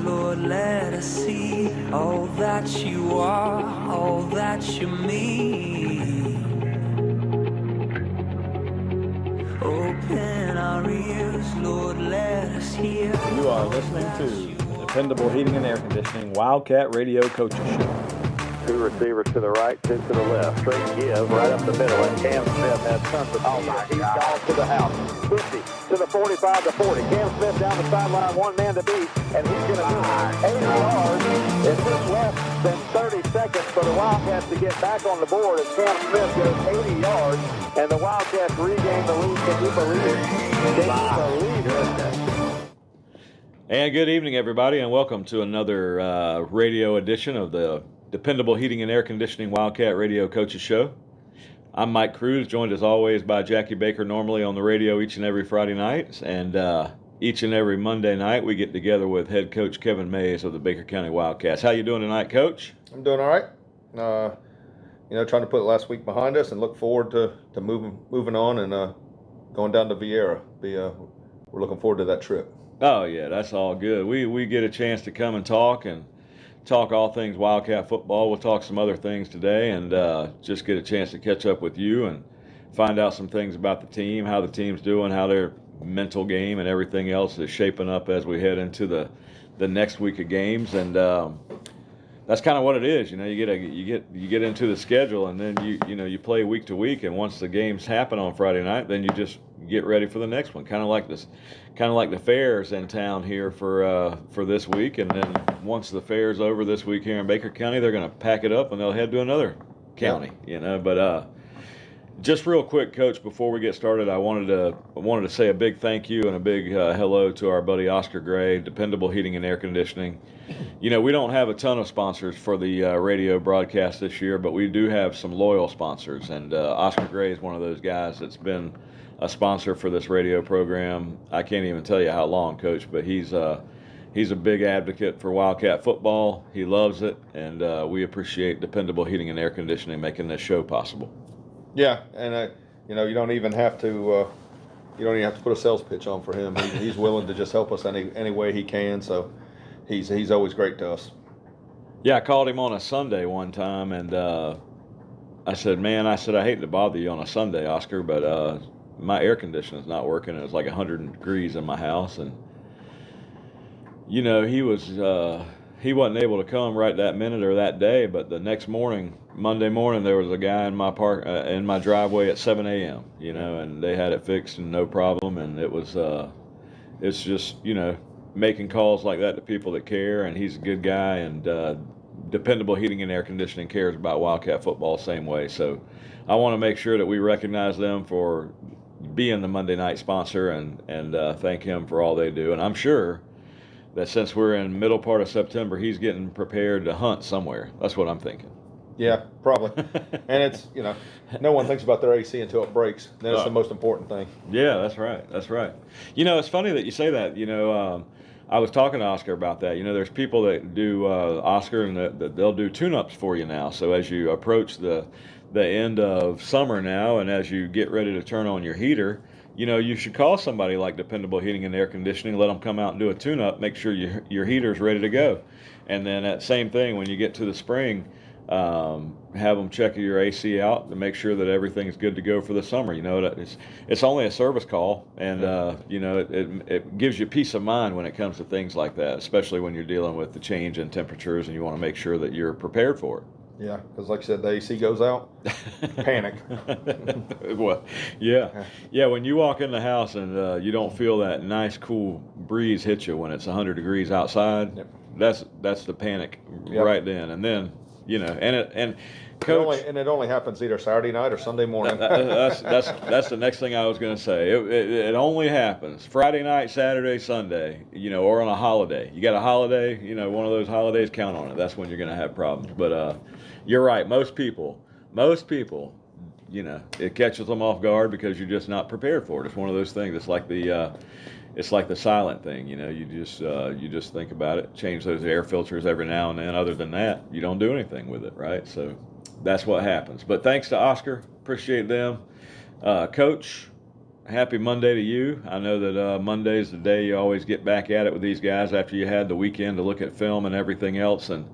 Lord, let us see all that you are, all that you mean. Open our ears, Lord, let us hear. You are listening to Dependable Heating and Air Conditioning Wildcat Radio Coaches Show. Two receivers to the right, two to the left. Straight give right up the middle, and Cam Smith has tons of speed. He's gone to the house. 50 to the 45 to 40. Cam Smith down the sideline, one man to beat, and he's going to do it. 80 yards. It's just less than 30 seconds for the Wildcats to get back on the board as Cam Smith goes 80 yards, and the Wildcats regain the lead. Can you believe it? Can you believe it? And good evening, everybody, and welcome to another radio edition of the Dependable Heating and Air Conditioning Wildcat Radio Coaches Show. I'm Mike Cruz, joined as always by Jackie Baker, normally on the radio each and every Friday night. And each and every Monday night, we get together with head coach Kevin Mays of the Baker County Wildcats. How you doing tonight, Coach? I'm doing all right. Trying to put last week behind us and look forward to moving on and going down to Vieira. We're looking forward to that trip. Oh, yeah, that's all good. We get a chance to come and talk all things Wildcat football. We'll talk some other things today and just get a chance to catch up with you and find out some things about the team, how the team's doing, how their mental game and everything else is shaping up as we head into the next week of games. And that's kind of what it is. You get into the schedule, and then you play week to week, and once the games happen on Friday night, then you just get ready for the next one. Kind of like the fairs in town here for this week, and then once the fair's over this week here in Baker County, they're going to pack it up and they'll head to another county. But just real quick, Coach, before we get started, I wanted to say a big thank you and a big hello to our buddy Oscar Gray, Dependable Heating and Air Conditioning. We don't have a ton of sponsors for the radio broadcast this year, but we do have some loyal sponsors, and Oscar Gray is one of those guys that's been a sponsor for this radio program. I can't even tell you how long, Coach, but he's a big advocate for Wildcat football. He loves it, and we appreciate Dependable Heating and Air Conditioning making this show possible. Yeah, and you don't even have to put a sales pitch on for him. He's willing to just help us any way he can. So he's always great to us. Yeah, I called him on a Sunday one time, and I said, I hate to bother you on a Sunday, Oscar, but my air conditioning's not working. It was like 100 degrees in my house, and he wasn't able to come right that minute or that day, but the next morning, Monday morning, there was a guy in my driveway at 7 a.m., and they had it fixed and no problem. And it was, it's just, making calls like that to people that care, and he's a good guy, and Dependable Heating and Air Conditioning cares about Wildcat football same way. So I want to make sure that we recognize them for being the Monday night sponsor and thank him for all they do. And I'm sure that since we're in middle part of September, he's getting prepared to hunt somewhere. That's what I'm thinking. Yeah, probably. And it's, no one thinks about their AC until it breaks. Then it's the most important thing. Yeah, that's right. That's right. It's funny that you say that. I was talking to Oscar about that. There's people that do Oscar, and that they'll do tune-ups for you now. So as you approach the end of summer now, and as you get ready to turn on your heater, you should call somebody like Dependable Heating and Air Conditioning, let them come out and do a tune-up, make sure your heater's ready to go. And then that same thing, when you get to the spring, have them check your AC out to make sure that everything's good to go for the summer. It's only a service call, and it gives you peace of mind when it comes to things like that, especially when you're dealing with the change in temperatures and you want to make sure that you're prepared for it. Yeah, because like you said, the AC goes out, panic. Well, yeah. When you walk in the house and you don't feel that nice, cool breeze hit you when it's 100 degrees outside, yep. That's the panic right then. And then, Coach, it only happens either Saturday night or Sunday morning. That's the next thing I was going to say. It only happens Friday night, Saturday, Sunday, or on a holiday. You got a holiday, one of those holidays, count on it. That's when you're going to have problems. But you're right. Most people, it catches them off guard because you're just not prepared for it. It's one of those things. It's like the silent thing. You just think about it, change those air filters every now and then. Other than that, you don't do anything with it, right? So that's what happens. But thanks to Oscar, appreciate them. Coach, happy Monday to you. I know that Monday's the day you always get back at it with these guys after you had the weekend to look at film and everything else. And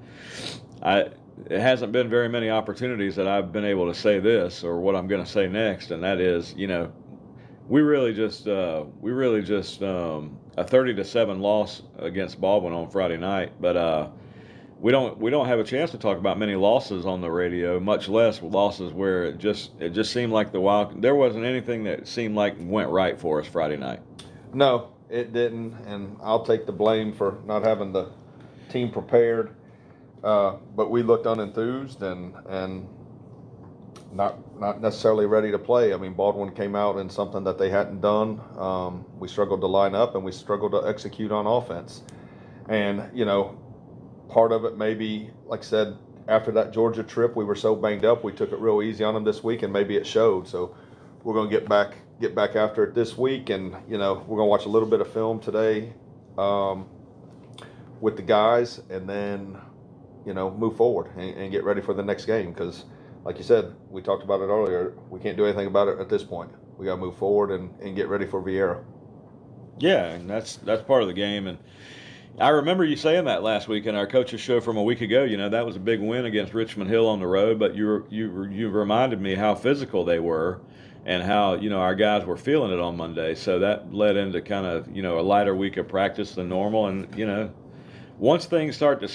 it hasn't been very many opportunities that I've been able to say this or what I'm going to say next, and that is, we really just a 30-7 loss against Baldwin on Friday night, but we don't have a chance to talk about many losses on the radio, much less losses where it just seemed like there wasn't anything that seemed like went right for us Friday night. No, it didn't, and I'll take the blame for not having the team prepared. But we looked unenthused and not necessarily ready to play. I mean, Baldwin came out in something that they hadn't done. We struggled to line up and we struggled to execute on offense. And, part of it maybe, like I said, after that Georgia trip, we were so banged up, we took it real easy on them this week, and maybe it showed. So we're going to get back after it this week, and, we're going to watch a little bit of film today with the guys, and then, move forward and get ready for the next game. Because, like you said, we talked about it earlier, we can't do anything about it at this point. We got to move forward and get ready for Vieira. Yeah, and that's part of the game. And I remember you saying that last week in our coaches show from a week ago. That was a big win against Richmond Hill on the road, but you reminded me how physical they were and how, our guys were feeling it on Monday. So that led into kind of, a lighter week of practice than normal. And, once things start to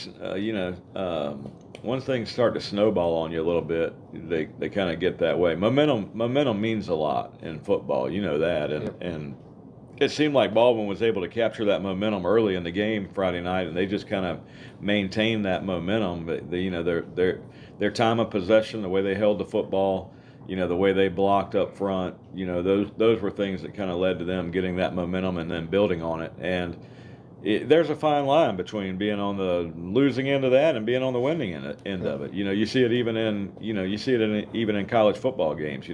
snowball on you a little bit, they kind of get that way. Momentum means a lot in football, that. And it seemed like Baldwin was able to capture that momentum early in the game Friday night, and they just kind of maintained that momentum. But their time of possession, the way they held the football, the way they blocked up front, those were things that kind of led to them getting that momentum and then building on it. And there's a fine line between being on the losing end of that and being on the winning end of it. You see it even in college football games.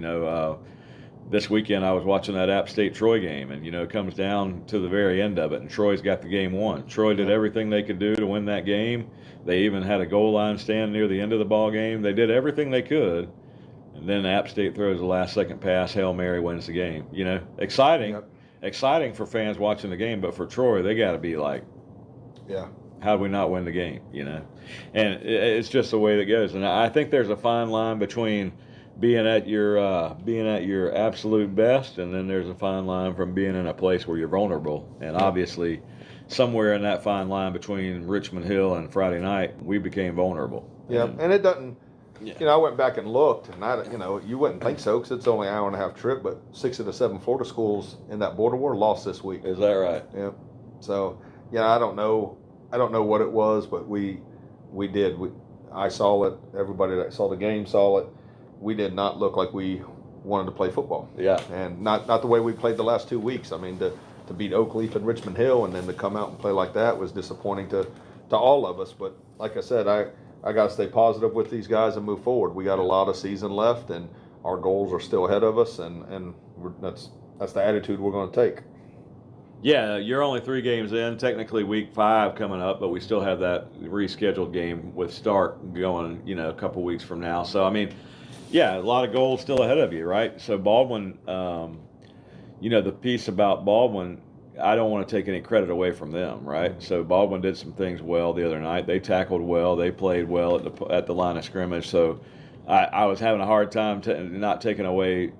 This weekend I was watching that App State-Troy game, and, it comes down to the very end of it, and Troy's got the game won. Troy did everything they could do to win that game. They even had a goal line stand near the end of the ball game. They did everything they could, and then App State throws the last-second pass. Hail Mary wins the game. Exciting for fans watching the game, but for Troy, they got to be like, how do we not win the game, And it's just the way that goes. And I think there's a fine line between being at your absolute best, and then there's a fine line from being in a place where you're vulnerable. And obviously, somewhere in that fine line between Richmond Hill and Friday night, we became vulnerable. Yeah, and it doesn't. I went back and looked, and you wouldn't think so because it's only an hour and a half trip. But 6 of the 7 Florida schools in that border war lost this week. Is that right? Yeah. So I don't know what it was, but we did. I saw it. Everybody that saw the game saw it. We did not look like we wanted to play football. Yeah. And not the way we played the last 2 weeks. I mean, to beat Oakleaf and Richmond Hill and then to come out and play like that was disappointing to all of us. But like I said, I got to stay positive with these guys and move forward. We got a lot of season left, and our goals are still ahead of us, and that's the attitude we're going to take. Yeah, you're only 3 games in, technically week 5 coming up, but we still have that rescheduled game with Stark going, a couple weeks from now. So, I mean, yeah, a lot of goals still ahead of you, right? So Baldwin, the piece about Baldwin, I don't want to take any credit away from them, right? So Baldwin did some things well the other night. They tackled well. They played well at the line of scrimmage. So I was having a hard time not taking away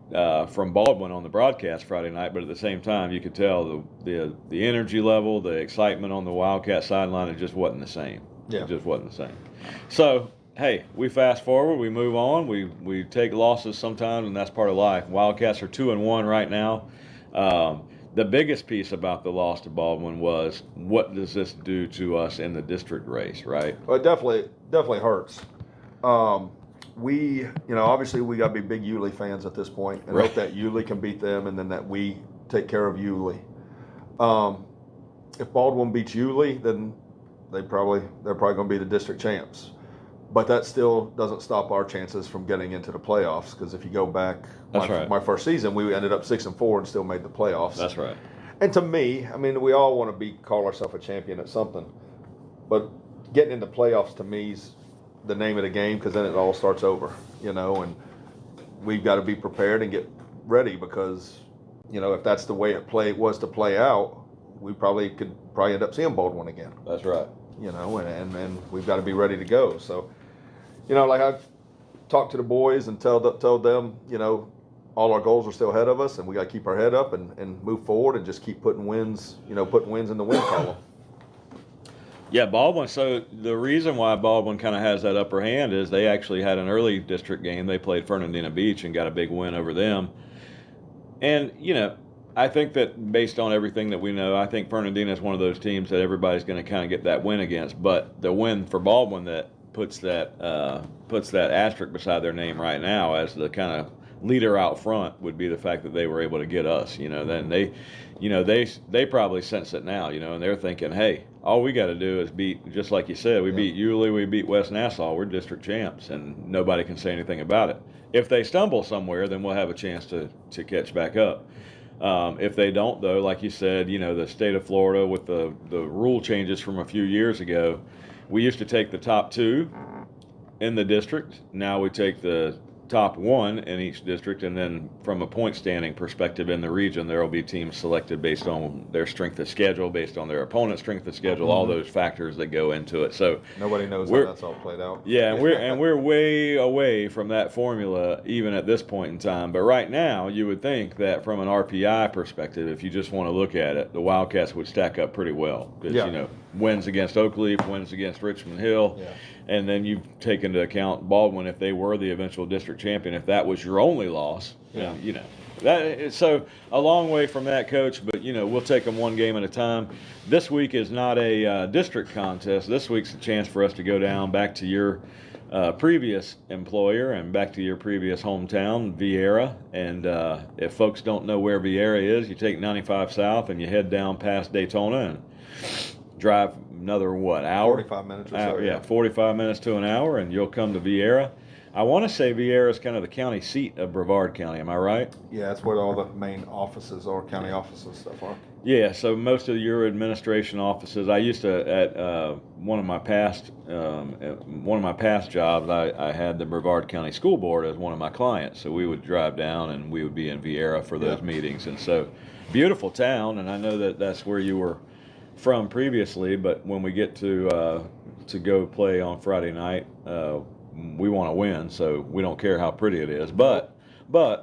from Baldwin on the broadcast Friday night, but at the same time, you could tell the energy level, the excitement on the Wildcat sideline, it just wasn't the same. Yeah. It just wasn't the same. So, hey, we fast forward, we move on, we take losses sometimes, and that's part of life. Wildcats are 2-1 right now. The biggest piece about the loss to Baldwin was, what does this do to us in the district race, right? Well, it definitely hurts. We, obviously we got to be big Yulee fans at this point and hope that Yulee can beat them, and then that we take care of Yulee. If Baldwin beats Yulee, then they're probably going to be the district champs. But that still doesn't stop our chances from getting into the playoffs, because if you go back my first season, we ended up 6-4 and still made the playoffs. That's right. And to me, I mean, we all want to call ourselves a champion at something, but getting into playoffs to me is the name of the game, because then it all starts over, and we've got to be prepared and get ready, because if that's the way it was to play out, we could end up seeing Baldwin again. That's right. And we've got to be ready to go. So, like I talked to the boys and told them, all our goals are still ahead of us, and we got to keep our head up and move forward and just keep putting wins in the win column. Yeah, Baldwin. So the reason why Baldwin kind of has that upper hand is they actually had an early district game. They played Fernandina Beach and got a big win over them. And, I think that based on everything that we know, I think Fernandina is one of those teams that everybody's going to kind of get that win against. But the win for Baldwin that puts that asterisk beside their name right now as the kind of leader out front would be the fact that they were able to get us. Then they probably sense it now. And they're thinking, hey, all we got to do is beat, just like you said, we beat Yulee, we beat West Nassau, we're district champs, and nobody can say anything about it. If they stumble somewhere, then we'll have a chance to catch back up. If they don't, though, like you said, the state of Florida with the rule changes from a few years ago, we used to take the top 2 in the district. Now we take the top 1 in each district, and then from a point standing perspective in the region, there will be teams selected based on their strength of schedule, based on their opponent's strength of schedule, all those factors that go into it. So nobody knows how that's all played out. Yeah, and we're way away from that formula even at this point in time. But right now, you would think that from an RPI perspective, if you just want to look at it, the Wildcats would stack up pretty well because wins against Oakleaf, wins against Richmond Hill. Yeah. And then you take into account Baldwin if they were the eventual district champion. If that was your only loss, that. So a long way from that, Coach. But we'll take them one game at a time. This week is not a district contest. This week's a chance for us to go down back to your previous employer and back to your previous hometown, Vieira. And if folks don't know where Vieira is, you take 95 South and you head down past Daytona and drive another hour? 45 minutes or so. Yeah, 45 minutes to an hour, and you'll come to Vieira. I want to say Vieira is kind of the county seat of Brevard County. Am I right? Yeah, that's where all the main offices or county offices stuff are. Yeah, so most of your administration offices. I used to at one of my past jobs. I had the Brevard County School Board as one of my clients, so we would drive down and we would be in Vieira for those meetings. And so, beautiful town, and I know that that's where you were from previously, but when we get to go play on Friday night, we want to win, so we don't care how pretty it is. But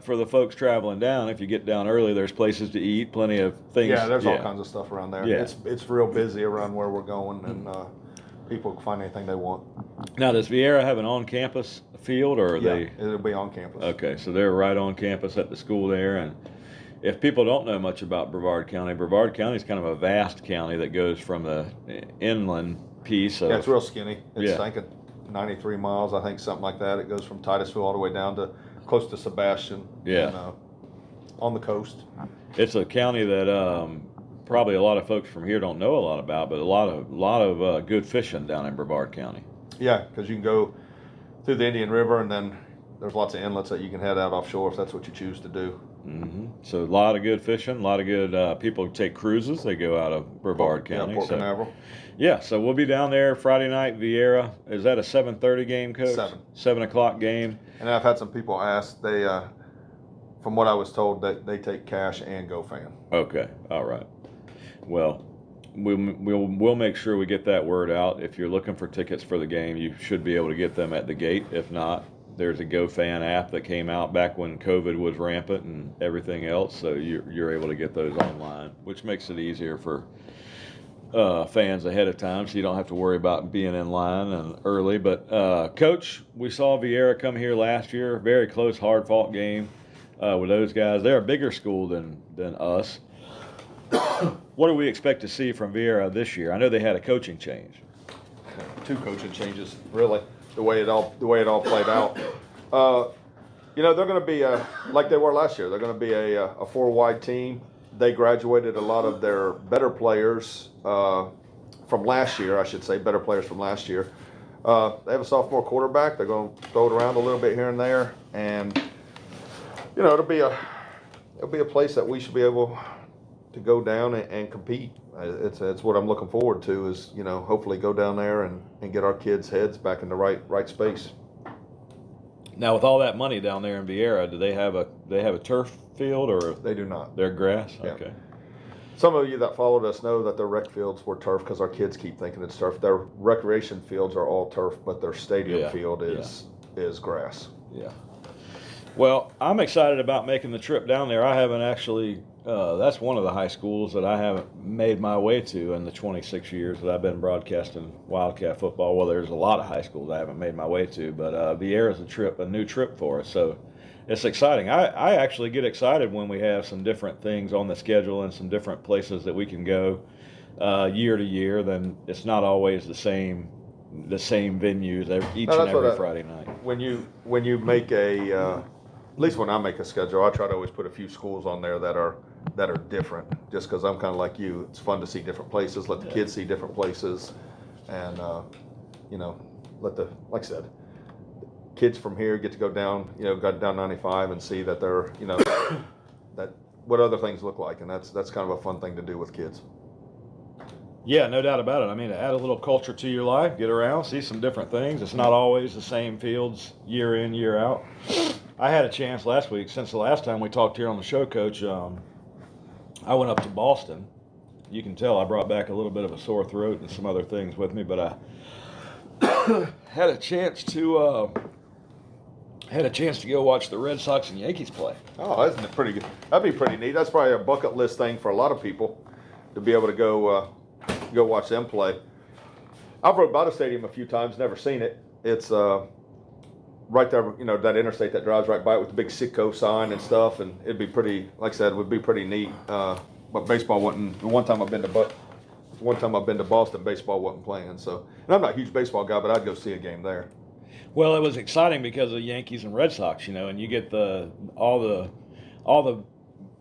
for the folks traveling down, if you get down early, there's places to eat, plenty of things. Yeah, there's all kinds of stuff around there. Yeah. It's real busy around where we're going, and people can find anything they want. Now, does Vieira have an on-campus field, or are they? It'll be on campus. Okay, so they're right on campus at the school there, and if people don't know much about Brevard County is kind of a vast county that goes from the inland piece of... Yeah, it's real skinny. It's I think 93 miles, I think, something like that. It goes from Titusville all the way down to close to Sebastian. Yeah. And, on the coast. It's a county that probably a lot of folks from here don't know a lot about, but a lot of good fishing down in Brevard County. Yeah, because you can go through the Indian River, and then there's lots of inlets that you can head out offshore if that's what you choose to do. Mm-hmm. So a lot of good fishing, a lot of good people take cruises. They go out of Brevard County. Port Canaveral. Yeah, so we'll be down there Friday night, Vieira. Is that a 7:30 game, Coach? 7 o'clock game. And I've had some people ask. They, from what I was told, that they take cash and GoFan. Okay, all right. Well, we'll make sure we get that word out. If you're looking for tickets for the game, you should be able to get them at the gate. If not, there's a GoFan app that came out back when COVID was rampant and everything else, so you're able to get those online, which makes it easier for fans ahead of time, so you don't have to worry about being in line and early. But Coach, we saw Vieira come here last year, very close, hard-fought game with those guys. They're a bigger school than us. What do we expect to see from Vieira this year? I know they had a coaching change. 2 coaching changes, really. The way it all played out. They're going to be like they were last year. They're going to be a 4-wide team. They graduated a lot of their better players from last year, I should say, better players from last year. They have a sophomore quarterback. They're going to throw it around a little bit here and there, and it'll be a place that we should be able to go down and compete. It's what I'm looking forward to is, hopefully go down there and get our kids' heads back in the right space. Now, with all that money down there in Vieira, do they have a turf field, or They do not. they're grass? Yeah. Okay. Some of you that followed us know that their rec fields were turf because our kids keep thinking it's turf. Their recreation fields are all turf, but their stadium field is grass. Yeah. Well, I'm excited about making the trip down there. I haven't actually, that's one of the high schools that I haven't made my way to in the 26 years that I've been broadcasting Wildcat football. Well, there's a lot of high schools I haven't made my way to, but Vieira's a new trip for us. So it's exciting. I actually get excited when we have some different things on the schedule and some different places that we can go year to year. Then it's not always the same venues each and every Friday night. When you make at least when I make a schedule, I try to always put a few schools on there that are different. Just because I'm kind of like you, it's fun to see different places, let the kids see different places, and let the, like I said, kids from here get to go down, go down 95 and see that they're, that what other things look like, and that's kind of a fun thing to do with kids. Yeah, no doubt about it. I mean, add a little culture to your life, get around, see some different things. It's not always the same fields year in, year out. I had a chance last week, since the last time we talked here on the show, Coach, I went up to Boston. You can tell I brought back a little bit of a sore throat and some other things with me, but I had a chance to go watch the Red Sox and Yankees play. Oh, isn't it pretty good? That'd be pretty neat. That's probably a bucket list thing for a lot of people to be able to go watch them play. I've rode by the stadium a few times, never seen it. It's right there, that interstate that drives right by it with the big Sitco sign and stuff, and it'd be pretty, like I said, it would be pretty neat. But baseball wasn't. The one time I've been to Boston, baseball wasn't playing. So, and I'm not a huge baseball guy, but I'd go see a game there. Well, it was exciting because of Yankees and Red Sox, and you get all the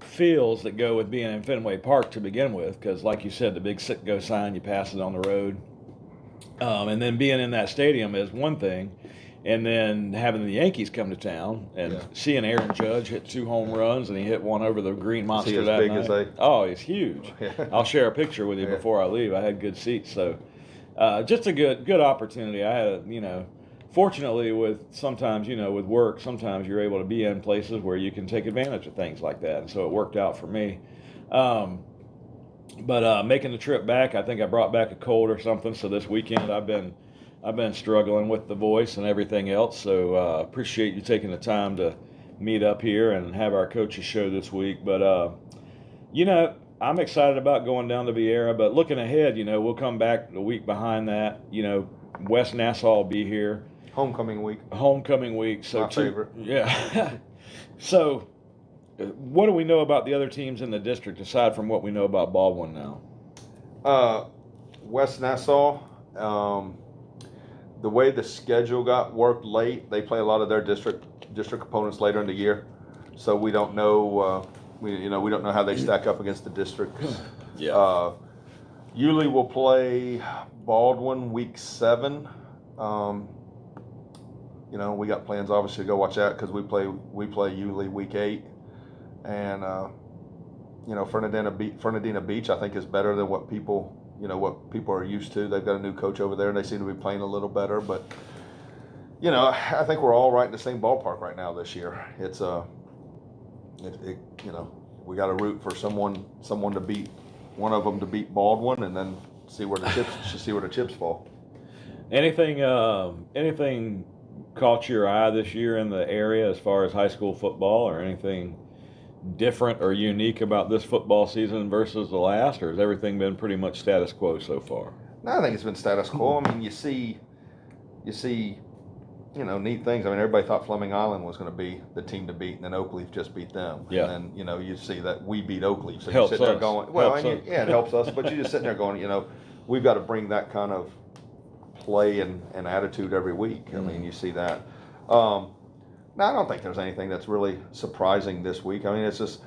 feels that go with being in Fenway Park to begin with, because like you said, the big Sitco sign, you pass it on the road, and then being in that stadium is one thing, and then having the Yankees come to town and seeing Aaron Judge hit 2 home runs, and he hit one over the Green Monster that night. As they... Oh, he's huge. I'll share a picture with you before I leave. I had good seats, so just a good opportunity. I had fortunately, with sometimes, with work, sometimes you're able to be in places where you can take advantage of things like that. And so it worked out for me. But making the trip back, I think I brought back a cold or something. So this weekend I've been struggling with the voice and everything else. So appreciate you taking the time to meet up here and have our coaches show this week. But, I'm excited about going down to Vieira. But looking ahead, we'll come back the week behind that. West Nassau will be here. Homecoming week. So my favorite. Yeah. So, what do we know about the other teams in the district aside from what we know about Baldwin now? West Nassau. The way the schedule got worked late, they play a lot of their district opponents later in the year. So we don't know. We don't know how they stack up against the districts. Yeah. Yulee will play Baldwin week 7. We got plans obviously to go watch that because we play Yulee week 8, and Fernandina Beach I think is better than what people are used to. They've got a new coach over there and they seem to be playing a little better, but I think we're all right in the same ballpark right now this year. It's we got to root for someone to beat, one of them to beat Baldwin, and then see where the chips fall. Anything Caught your eye this year in the area as far as high school football, or anything different or unique about this football season versus the last, or has everything been pretty much status quo so far? No, I think it's been status quo. I mean, you see, neat things. I mean, everybody thought Fleming Island was going to be the team to beat, and then Oakleaf just beat them. Yeah. And then, you see that we beat Oakleaf. So helps you sit there us. going, well, it helps us, but you're just sitting there going, we've got to bring that kind of play and attitude every week. I mean, you see that. No, I don't think there's anything that's really surprising this week. I mean, it's just,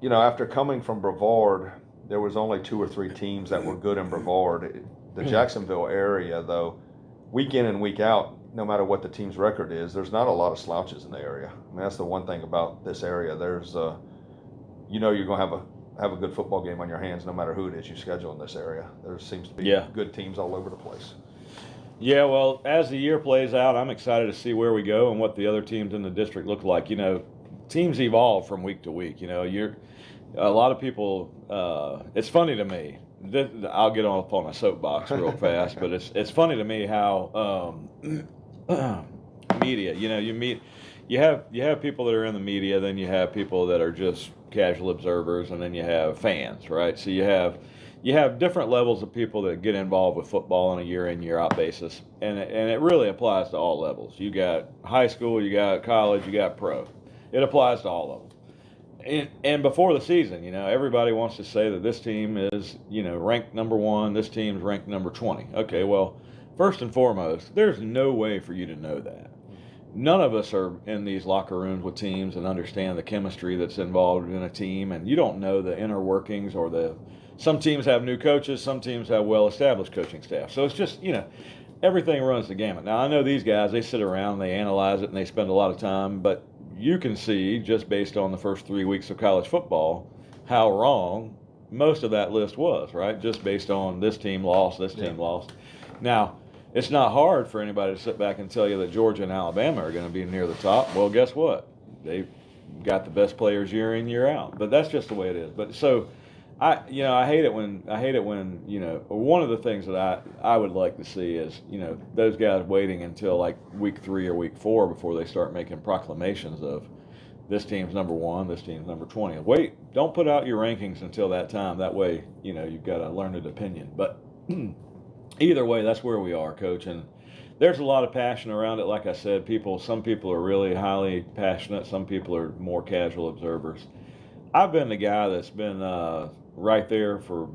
after coming from Brevard, there was only 2 or 3 teams that were good in Brevard. The Jacksonville area, though, week in and week out, no matter what the team's record is, there's not a lot of slouches in the area. I mean, that's the one thing about this area. There's, you're going to have a good football game on your hands no matter who it is you schedule in this area. There seems to be good teams all over the place. Yeah, well, as the year plays out, I'm excited to see where we go and what the other teams in the district look like. teams evolve from week to week. You know, a lot of people. It's funny to me. I'll get off on a soapbox real fast, but it's funny to me how media. You know, you have people that are in the media, then you have people that are just casual observers, and then you have fans, right? So you have different levels of people that get involved with football on a year in, year out basis, and it really applies to all levels. You got high school, you got college, you got pro. It applies to all of them. And before the season, you know, everybody wants to say that this team is, you know, ranked number 1, this team's ranked number 20. Okay, well, first and foremost, there's no way for you to know that. None of us are in these locker rooms with teams and understand the chemistry that's involved in a team, and you don't know the inner workings or some teams have new coaches, some teams have well-established coaching staff. So it's just, you know, everything runs the gamut. Now, I know these guys, they sit around, they analyze it, and they spend a lot of time, but you can see, just based on the first 3 weeks of college football, how wrong most of that list was, right? Just based on this team lost, this team lost. Now, it's not hard for anybody to sit back and tell you that Georgia and Alabama are going to be near the top. Well, guess what? They've got the best players year in, year out. But that's just the way it is. But so, I hate it when, you know, one of the things that I would like to see is, you know, those guys waiting until like week 3 or week 4 before they start making proclamations of this team's number 1, this team's number 20. Wait, don't put out your rankings until that time. That way, you know, you've got a learned opinion. But either way, that's where we are, Coach. And there's a lot of passion around it. Like I said, some people are really highly passionate. Some people are more casual observers. I've been the guy that's been right there for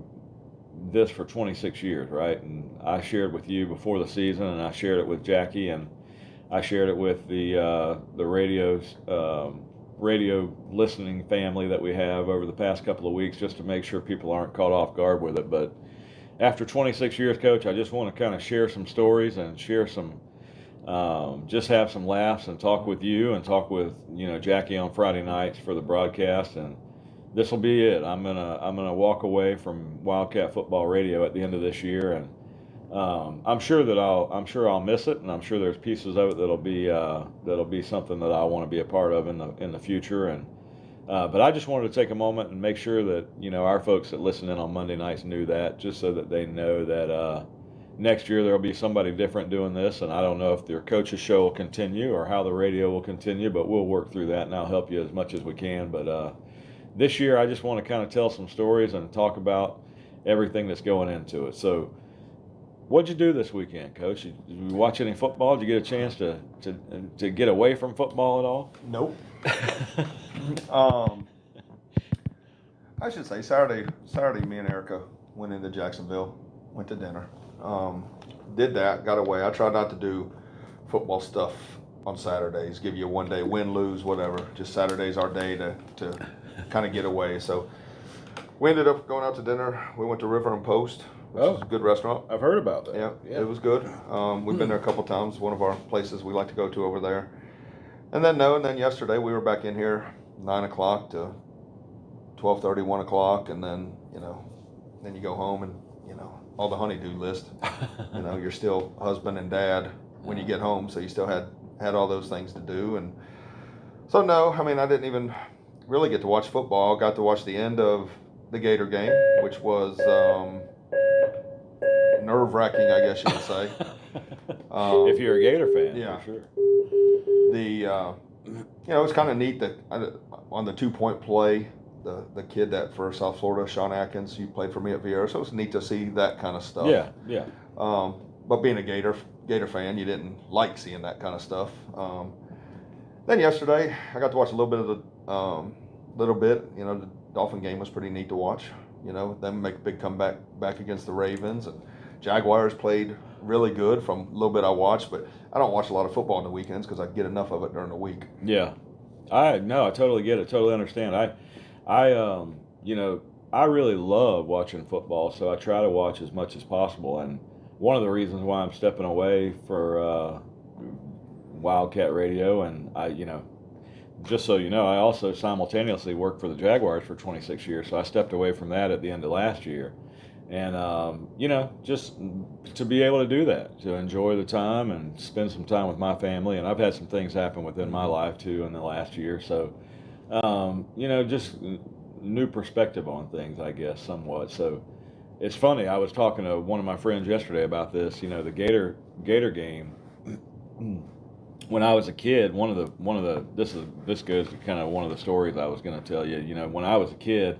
26 years, right? And I shared with you before the season, and I shared it with Jackie, and I shared it with the radio listening family that we have over the past couple of weeks, just to make sure people aren't caught off guard with it. But after 26 years, Coach, I just want to kind of share some stories and share some, just have some laughs and talk with you and talk with, you know, Jackie on Friday nights for the broadcast. And this will be it. I'm gonna walk away from Wildcat Football Radio at the end of this year, and I'm sure I'll miss it, and I'm sure there's pieces of it that'll be something that I want to be a part of in the future. And but I just wanted to take a moment and make sure that, you know, our folks that listen in on Monday nights knew that, just so that they know that next year there'll be somebody different doing this. And I don't know if their coach's show will continue or how the radio will continue, but we'll work through that, and I'll help you as much as we can. But this year I just want to kind of tell some stories and talk about everything that's going into it. So what'd you do this weekend, Coach? Did you watch any football? Did you get a chance to get away from football at all? Nope. I should say Saturday, me and Erica went into Jacksonville, went to dinner. Did that, got away. I try not to do football stuff on Saturdays, give you a one-day win, lose, whatever. Just Saturday's our day to kind of get away. So we ended up going out to dinner. We went to River and Post, which is a good restaurant. I've heard about that. Yeah, it was good. We've been there a couple times. One of our places we like to go to over there. And then yesterday we were back in here 9 o'clock to 12:30, 1 o'clock, and then, you know, then you go home and, you know, all the honeydew list. You know, you're still husband and dad when you get home, so you still had all those things to do. And so no, I mean, I didn't even really get to watch football. Got to watch the end of the Gator game, which was nerve-wracking, I guess you would say. If you're a Gator fan, yeah, for sure. You know, it's kind of neat that on the 2-point play, the kid that for South Florida, Sean Atkins, he played for me at Vieira, so it's neat to see that kind of stuff. Yeah. But being a Gator fan, you didn't like seeing that kind of stuff. Then yesterday, I got to watch a little bit. You know, the Dolphin game was pretty neat to watch. You know, them make a big comeback back against the Ravens, and Jaguars played really good from a little bit I watched. But I don't watch a lot of football on the weekends because I get enough of it during the week. Yeah, I totally get it. Totally understand. You know, I really love watching football, so I try to watch as much as possible. And one of the reasons why I'm stepping away for Wildcat Radio, and you know, just so you know, I also simultaneously worked for the Jaguars for 26 years, so I stepped away from that at the end of last year. And, you know, just to be able to do that, to enjoy the time and spend some time with my family. And I've had some things happen within my life, too, in the last year. So Just new perspective on things, I guess, somewhat. So it's funny. I was talking to one of my friends yesterday about this. The Gator game. When I was a kid, one of the this goes to kind of one of the stories I was going to tell you. When I was a kid,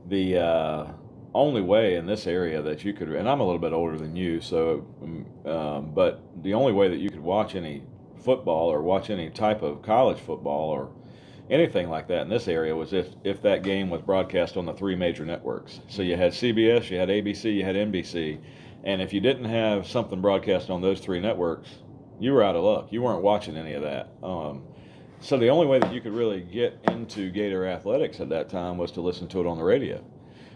the only way in this area that you could, and I'm a little bit older than you, so, but the only way that you could watch any football or watch any type of college football or anything like that in this area was if that game was broadcast on the three major networks. So you had CBS, you had ABC, you had NBC, and if you didn't have something broadcast on those three networks, you were out of luck. You weren't watching any of that. So the only way that you could really get into Gator athletics at that time was to listen to it on the radio.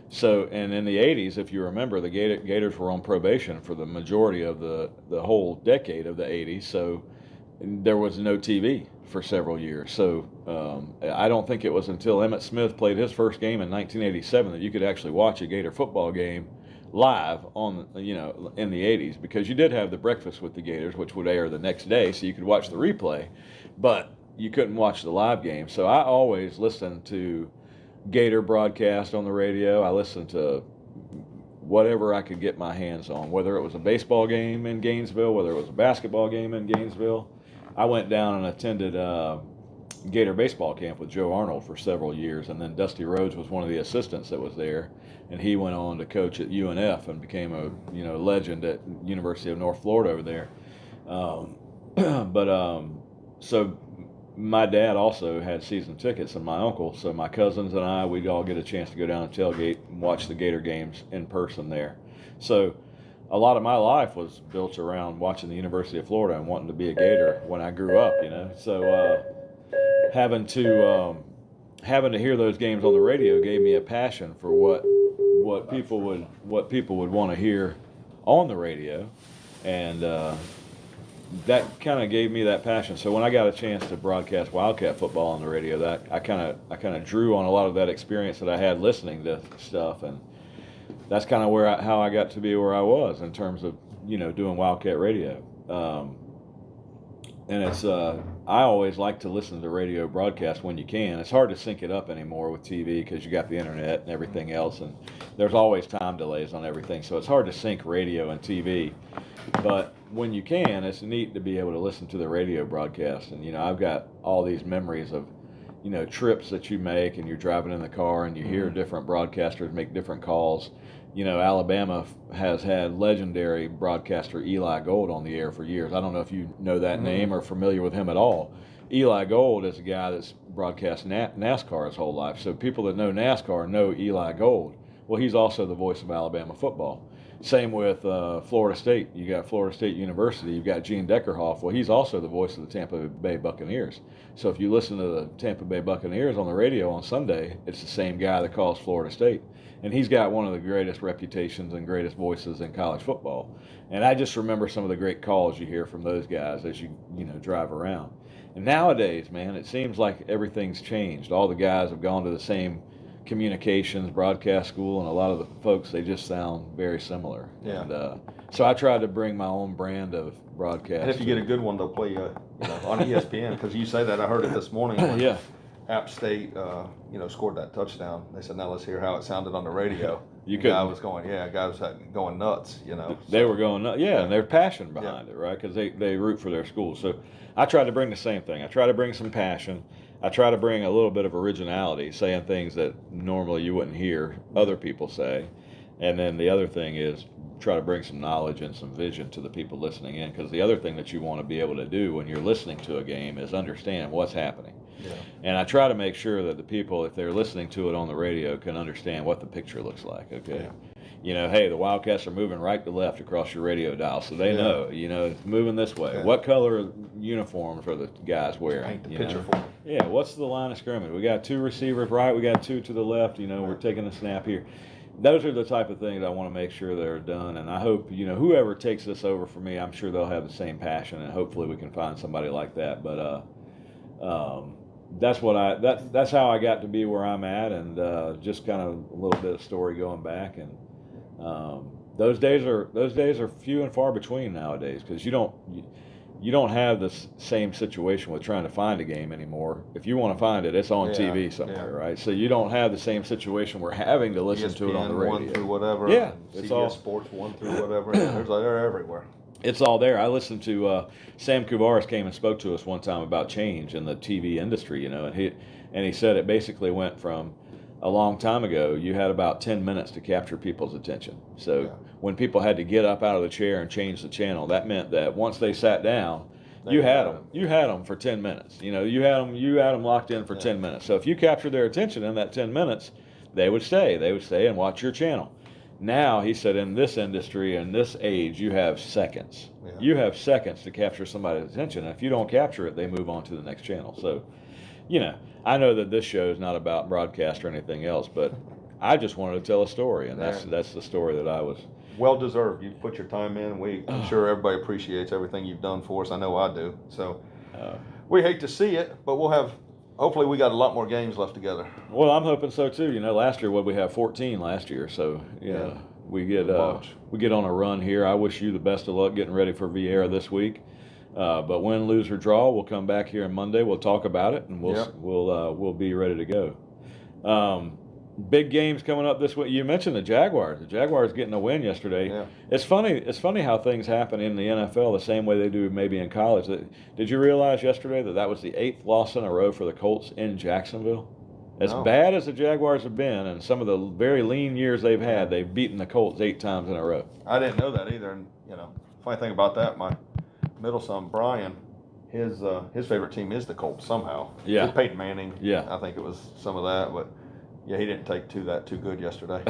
So, and in the 80s, if you remember, the Gators were on probation for the majority of the whole decade of the 80s. So there was no TV for several years. So I don't think it was until Emmitt Smith played his first game in 1987 that you could actually watch a Gator football game live on, in the 80s, because you did have the Breakfast with the Gators, which would air the next day, so you could watch the replay, but you couldn't watch the live game. So I always listened to Gator broadcast on the radio. I listened to whatever I could get my hands on, whether it was a baseball game in Gainesville, whether it was a basketball game in Gainesville. I went down and attended Gator baseball camp with Joe Arnold for several years, and then Dusty Rhodes was one of the assistants that was there, and he went on to coach at UNF and became a legend at University of North Florida over there. So my dad also had season tickets, and my uncle, so my cousins and I, we'd all get a chance to go down and tailgate and watch the Gator games in person there. So a lot of my life was built around watching the University of Florida and wanting to be a Gator when I grew up, So having to hear those games on the radio gave me a passion for what people would want to hear on the radio, and that kind of gave me that passion. So when I got a chance to broadcast Wildcat football on the radio, that I kind of drew on a lot of that experience that I had listening to stuff, and that's kind of how I got to be where I was in terms of doing Wildcat radio. And it's I always like to listen to radio broadcast when you can. It's hard to sync it up anymore with TV because you got the internet and everything else, and there's always time delays on everything, so it's hard to sync radio and TV. But when you can, it's neat to be able to listen to the radio broadcast. And I've got all these memories of trips that you make, and you're driving in the car and you hear different broadcasters make different calls. Alabama has had legendary broadcaster Eli Gold on the air for years. I don't know if you know that name or familiar with him at all. Eli Gold is a guy that's broadcast NASCAR his whole life. So people that know NASCAR know Eli Gold. Well, he's also the voice of Alabama football. Same with Florida State. You got Florida State University. You've got Gene Deckerhoff. Well, he's also the voice of the Tampa Bay Buccaneers. So if you listen to the Tampa Bay Buccaneers on the radio on Sunday, it's the same guy that calls Florida State. And he's got one of the greatest reputations and greatest voices in college football. And I just remember some of the great calls you hear from those guys as you drive around. And nowadays, man, it seems like everything's changed. All the guys have gone to the same communications broadcast school, and a lot of the folks, they just sound very similar. Yeah. And so I tried to bring my own brand of broadcast. And if you get a good one, they'll play on ESPN, because you say that. I heard it this morning. When App State, scored that touchdown. They said, "Now let's hear how it sounded on the radio." Guy was going nuts. They were going nuts. Yeah, and their passion behind it, right? Because they root for their school. So I tried to bring the same thing. I try to bring some passion. I try to bring a little bit of originality, saying things that normally you wouldn't hear other people say. And then the other thing is try to bring some knowledge and some vision to the people listening in, because the other thing that you want to be able to do when you're listening to a game is understand what's happening. Yeah. And I try to make sure that the people, if they're listening to it on the radio, can understand what the picture looks like, okay? Yeah. Hey, the Wildcats are moving right to left across your radio dial, so they know, it's moving this way. Yeah. What color uniforms are the guys wearing? Paint the picture for them. Yeah, what's the line of scrimmage? We got two receivers right, we got two to the left, we're taking a snap here. Those are the type of things I want to make sure they're done, and I hope, whoever takes this over for me, I'm sure they'll have the same passion, and hopefully we can find somebody like that. But that's how I got to be where I'm at, and just kind of a little bit of story going back. And those days are few and far between nowadays, because you don't have the same situation with trying to find a game anymore. If you want to find it, it's on TV somewhere, right? So you don't have the same situation where having to listen to it on the radio. 1 through whatever. Yeah, it's all Sports 1 through whatever. They're everywhere. It's all there. I listened to Sam Kuvaris came and spoke to us one time about change in the TV industry, you know, and he said it basically went from a long time ago, you had about 10 minutes to capture people's attention. So when people had to get up out of the chair and change the channel, that meant that once they sat down, you had them for 10 minutes. You know, you had them locked in for 10 minutes. So if you captured their attention in that 10 minutes, they would stay and watch your channel. Now, he said, in this industry, in this age, you have seconds. Yeah. You have seconds to capture somebody's attention. And if you don't capture it, they move on to the next channel. So, you know, I know that this show is not about broadcast or anything else, but I just wanted to tell a story, and that's the story that I was. Well deserved. You put your time in. I'm sure everybody appreciates everything you've done for us. I know I do. So we hate to see it, but hopefully we got a lot more games left together. Well, I'm hoping so too. You know, last year, we have 14 last year, so we get on a run here. I wish you the best of luck getting ready for Vieira this week. But win, lose, or draw, we'll come back here on Monday. We'll talk about it, and we'll be ready to go. Big games coming up this week. You mentioned the Jaguars. The Jaguars getting a win yesterday. Yeah. It's funny how things happen in the NFL the same way they do maybe in college. Did you realize yesterday that was the 8th loss in a row for the Colts in Jacksonville? As bad as the Jaguars have been, and some of the very lean years they've had, they've beaten the Colts 8 times in a row. I didn't know that either. And you know, funny thing about that, my middle son Brian, his favorite team is the Colts somehow. Yeah. With Peyton Manning. Yeah. I think it was some of that, but yeah, he didn't take that too good yesterday.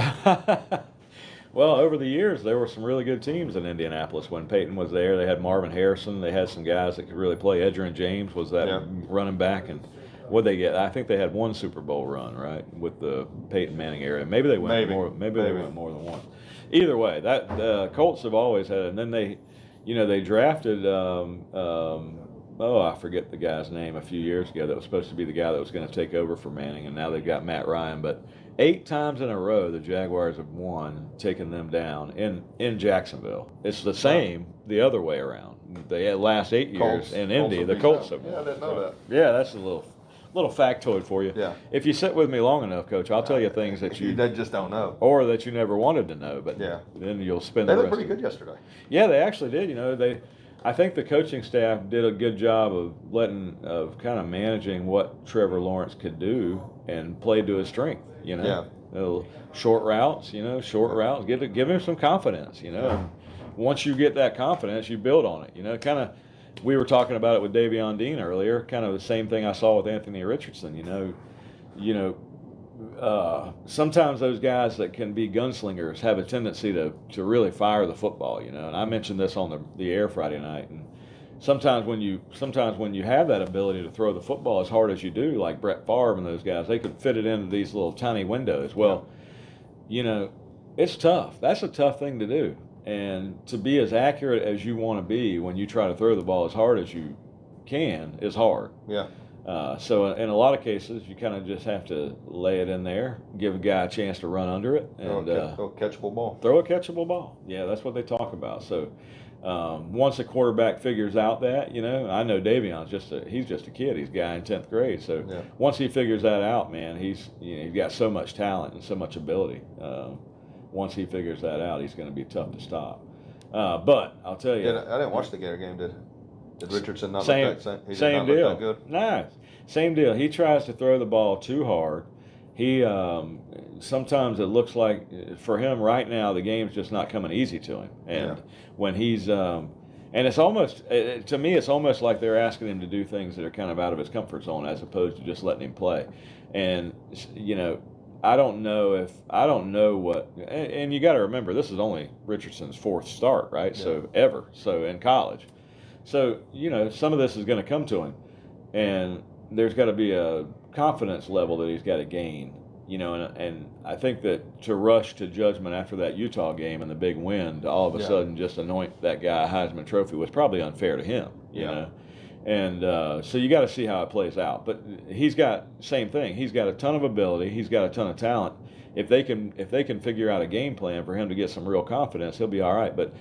Well, over the years, there were some really good teams in Indianapolis when Peyton was there. They had Marvin Harrison. They had some guys that could really play. Edgerrin James was that running back, and what'd they get? I think they had one Super Bowl run, right, with the Peyton Manning era. Maybe they went more. Maybe they went more than one. Either way, that Colts have always had it. And then they drafted. I forget the guy's name a few years ago that was supposed to be the guy that was going to take over for Manning, and now they've got Matt Ryan. But 8 times in a row, the Jaguars have won, taking them down in Jacksonville. It's the same the other way around. The last 8 years in Indy, the Colts have won. Yeah, I didn't know that. Yeah, that's a little factoid for you. Yeah. If you sit with me long enough, Coach, I'll tell you things that you just don't know, or that you never wanted to know. But then you'll spend. They looked pretty good yesterday. Yeah, they actually did. You know, I think the coaching staff did a good job of kind of managing what Trevor Lawrence could do and played to his strength. You know, short routes. Give him some confidence. You know, and once you get that confidence, you build on it. You know, kind of. We were talking about it with Davion Dean earlier. Kind of the same thing I saw with Anthony Richardson. Sometimes those guys that can be gunslingers have a tendency to really fire the football, you know. And I mentioned this on the air Friday night. And sometimes when you have that ability to throw the football as hard as you do, like Brett Favre and those guys, they could fit it into these little tiny windows. Well, you know, it's tough. That's a tough thing to do. And to be as accurate as you want to be when you try to throw the ball as hard as you can is hard. Yeah. So in a lot of cases, you kind of just have to lay it in there, give a guy a chance to run under it, and throw a catchable ball. Throw a catchable ball. Yeah, that's what they talk about. So once a quarterback figures out that, you know, I know Davion's he's just a kid. He's a guy in 10th grade. So once he figures that out, man, he's got so much talent and so much ability. Once he figures that out, he's going to be tough to stop. But I'll tell you, I didn't watch the Gator game. Did Richardson not same, look that? He did same not deal. Look that good? Nice. Same deal. He tries to throw the ball too hard. He sometimes it looks like for him right now the game's just not coming easy to him. And when he's and it's almost to me it's almost like they're asking him to do things that are kind of out of his comfort zone as opposed to just letting him play. And you know. I don't know what, and you got to remember, this is only Richardson's 4th start, right? Yeah. So in college. So, you know, some of this is going to come to him, and there's got to be a confidence level that he's got to gain, you know, and I think that to rush to judgment after that Utah game and the big win to all of a sudden just anoint that guy a Heisman Trophy was probably unfair to him, you know. And so you got to see how it plays out. But he's got same thing. He's got a ton of ability. He's got a ton of talent. If they can figure out a game plan for him to get some real confidence, he'll be all right. But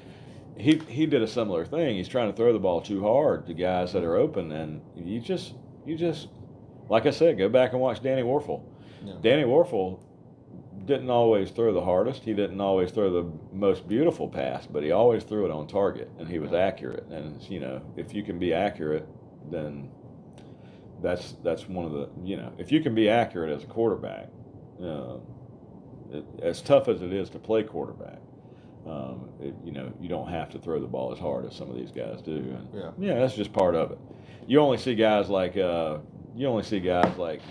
he did a similar thing. He's trying to throw the ball too hard to guys that are open, and you just like I said, go back and watch Danny Warfel. Yeah. Danny Warfel didn't always throw the hardest. He didn't always throw the most beautiful pass, but he always threw it on target, and he was accurate. And if you can be accurate, then that's one of the if you can be accurate as a quarterback, as tough as it is to play quarterback, you don't have to throw the ball as hard as some of these guys do. And that's just part of it. You only see guys like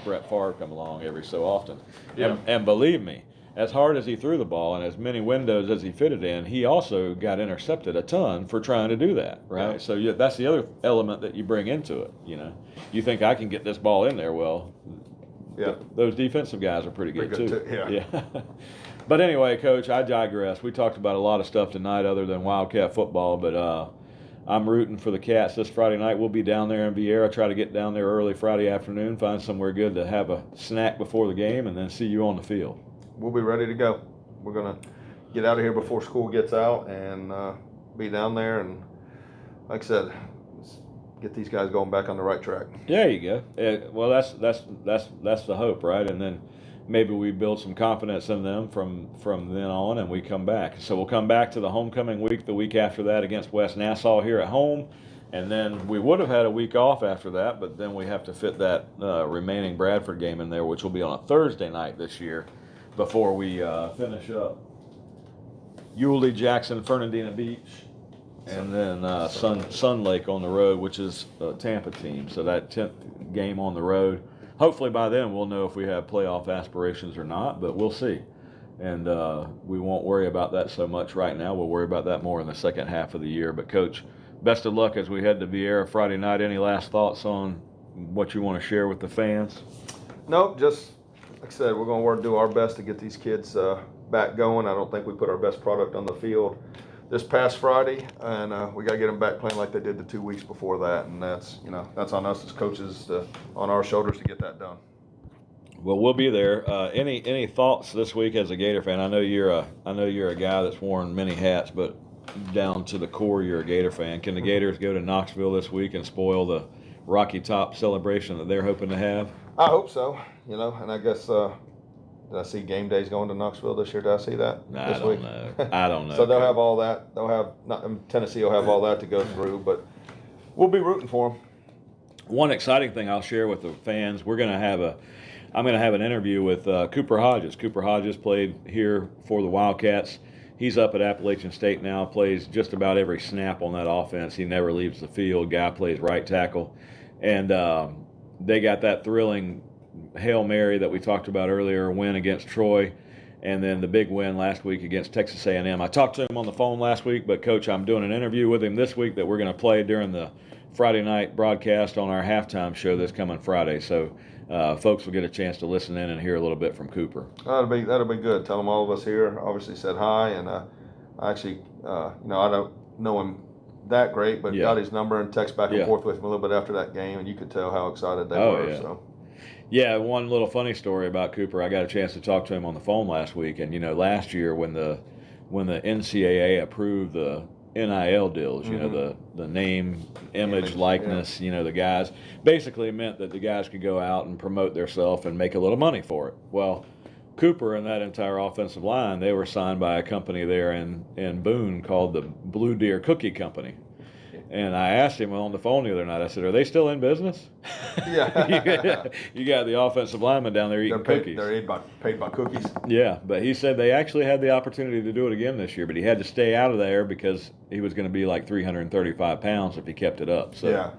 Brett Favre come along every so often. Yeah. And believe me, as hard as he threw the ball and as many windows as he fitted in, he also got intercepted a ton for trying to do that, right? Yeah. So that's the other element that you bring into it. You think I can get this ball in there? Well, those defensive guys are pretty good too. Yeah. But anyway, Coach, I digress. We talked about a lot of stuff tonight other than Wildcat football, but I'm rooting for the Cats this Friday night. We'll be down there in Vieira. Try to get down there early Friday afternoon, find somewhere good to have a snack before the game, and then see you on the field. We'll be ready to go. We're going to get out of here before school gets out and be down there. And like I said, let's get these guys going back on the right track. There you go. Well, that's the hope, right? And then maybe we build some confidence in them from then on, and we come back. So we'll come back to the homecoming week, the week after that against West Nassau here at home, and then we would have had a week off after that, but then we have to fit that remaining Bradford game in there, which will be on a Thursday night this year before we finish up Yulee, Jackson, Fernandina Beach, and then Sun Lake on the road, which is a Tampa team. So that 10th game on the road. Hopefully by then we'll know if we have playoff aspirations or not, but we'll see. And we won't worry about that so much right now. We'll worry about that more in the second half of the year. But, Coach, best of luck as we head to Vieira Friday night. Any last thoughts on what you want to share with the fans? Nope, just like I said, we're going to do our best to get these kids back going. I don't think we put our best product on the field this past Friday, and we got to get them back playing like they did the 2 weeks before that, and that's on us as coaches, on our shoulders to get that done. Well, we'll be there. Any thoughts this week as a Gator fan? I know you're a guy that's worn many hats, but down to the core, you're a Gator fan. Can the Gators go to Knoxville this week and spoil the Rocky Top celebration that they're hoping to have? I hope so. And I guess. Did I see game days going to Knoxville this year? Did I see that this week? I don't know. So they'll have all that. Tennessee will have all that to go through, but we'll be rooting for them. One exciting thing I'll share with the fans, I'm going to have an interview with Cooper Hodges. Cooper Hodges played here for the Wildcats. He's up at Appalachian State now, plays just about every snap on that offense. He never leaves the field. Guy plays right tackle. And they got that thrilling Hail Mary that we talked about earlier, win against Troy, and then the big win last week against Texas A&M. I talked to him on the phone last week, but, Coach, I'm doing an interview with him this week that we're going to play during the Friday night broadcast on our halftime show this coming Friday. So folks will get a chance to listen in and hear a little bit from Cooper. That'll be good. Tell him all of us here obviously said hi, and I actually, I don't know him that great, but got his number and text back and forth with him a little bit after that game, and you could tell how excited they were. Yeah. So. Yeah, one little funny story about Cooper. I got a chance to talk to him on the phone last week, and last year when the NCAA approved the NIL deals, the name, image, likeness, the guys, basically meant that the guys could go out and promote themselves and make a little money for it. Well, Cooper and that entire offensive line, they were signed by a company there in Boone called the Blue Deer Cookie Company. And I asked him on the phone the other night, I said, are they still in business? Yeah. You got the offensive lineman down there eating cookies. They're paid by cookies. Yeah, but he said they actually had the opportunity to do it again this year, but he had to stay out of there because he was going to be like 335 pounds if he kept it up. So,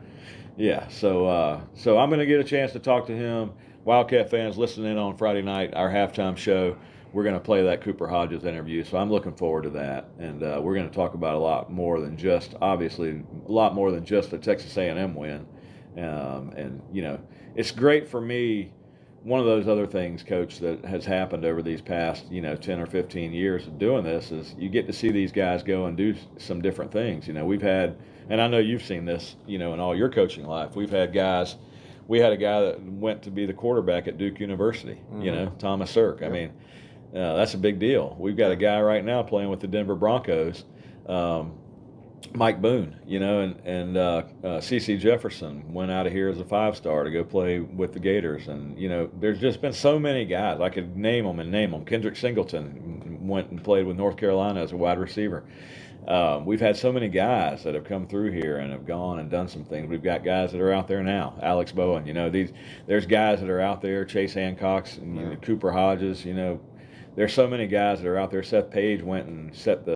so I'm going to get a chance to talk to him. Wildcat fans, listen in on Friday night, our halftime show. We're going to play that Cooper Hodges interview, so I'm looking forward to that. And we're going to talk about a lot more than just the Texas A&M win. And it's great for me. One of those other things, Coach, that has happened over these past, 10 or 15 years of doing this is you get to see these guys go and do some different things. We've had, and I know you've seen this, in all your coaching life, we've had guys. We had a guy that went to be the quarterback at Duke University, Thomas Sirk. Yep. I mean, that's a big deal. We've got a guy right now playing with the Denver Broncos. Mike Boone, you know, and C.C. Jefferson went out of here as a 5-star to go play with the Gators. And, you know, there's just been so many guys. I could name them. Kendrick Singleton went and played with North Carolina as a wide receiver. We've had so many guys that have come through here and have gone and done some things. We've got guys that are out there now. Alex Bowen, you know, there's guys that are out there. Chase Hancock's and you know, Cooper Hodges, you know. There's so many guys that are out there. Seth Page went and set the